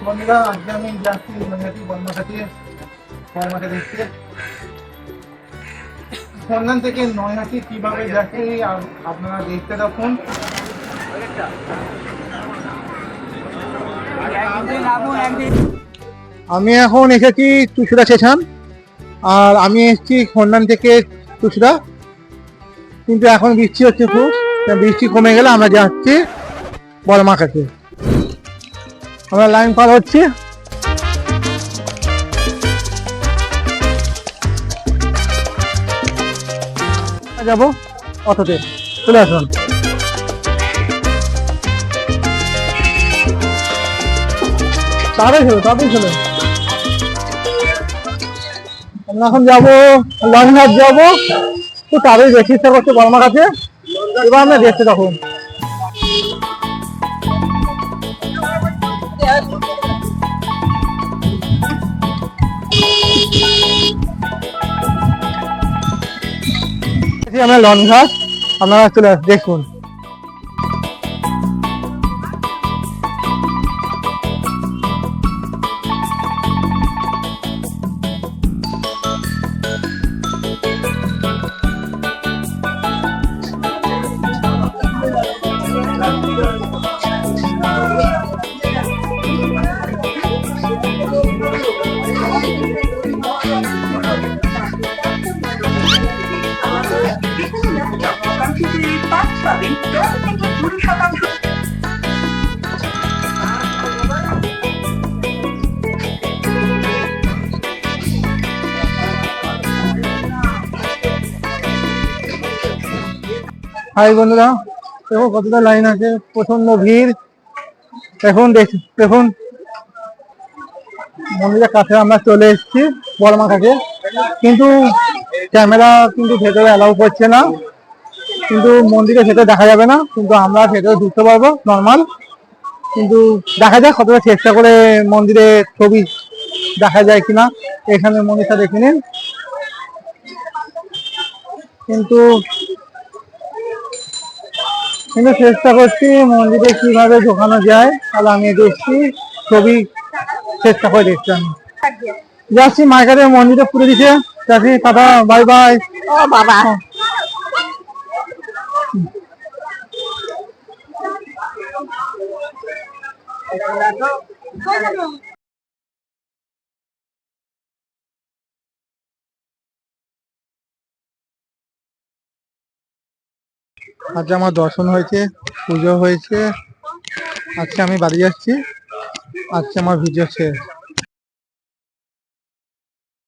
বন্ধুরা আজকে আমি যাচ্ছি নৈহাটি বর্মাখাতি বর্মাকে দেখতে। সন্ধান থেকে নৈহাটি কিভাবে যাচ্ছি আপনারা দেখতে থাকুন। আমি এখন এসেছি চুচুড়া স্টেশন, আর আমি এসেছি খন্ডান থেকে চুচুড়া, কিন্তু এখন বৃষ্টি হচ্ছে খুব। বৃষ্টি কমে গেলে আমরা যাচ্ছি বর্মাখাতি। আমরা লাইন পার হচ্ছি। যাবো অটোতে, চলে আসুন। তাড়াতাড়ি ছিল। আমরা এখন যাবো লঞ্চঘাট যাবো, তো তাড়াতাড়ি দেখতে ইচ্ছা করছে বর্মাখাতি। এবার আমরা দেখতে তখন আমরা লঞ্চঘাট, আপনারা চলে দেখুন। হাই বন্ধুরা, দেখো কতটা লাইন আছে, প্রচন্ড ভিড়। এখন দেখুন মন্দিরের কাছে আমরা চলে এসেছি বর্মাখাতি, কিন্তু ক্যামেরা কিন্তু ভেতরে অ্যালাউ করছে না, কিন্তু মন্দিরের ভেতরে দেখা যাবে না, কিন্তু আমরা ভেতরে ঢুকতে পারবো নর্মাল। কিন্তু দেখা যাক কতটা চেষ্টা করে মন্দিরে ছবি দেখা যায় কিনা। এখানে মন্দিরটা দেখে নিন, কিন্তু চেষ্টা করছি মন্দিরে কিভাবে ঢোকানো যায়। তাহলে আমি দেখছি ছবি চেষ্টা করে দেখছি। আমি যাচ্ছি মার্কেটে, মন্দিরে পুরে দিচ্ছে। যাচ্ছি, টাটা, বাই বাই। ও বাবা, আজকে আমার দর্শন হয়েছে, পুজো হয়েছে। আজকে আমি বাড়ি যাচ্ছি, আজকে আমার ভিডিও শেষ।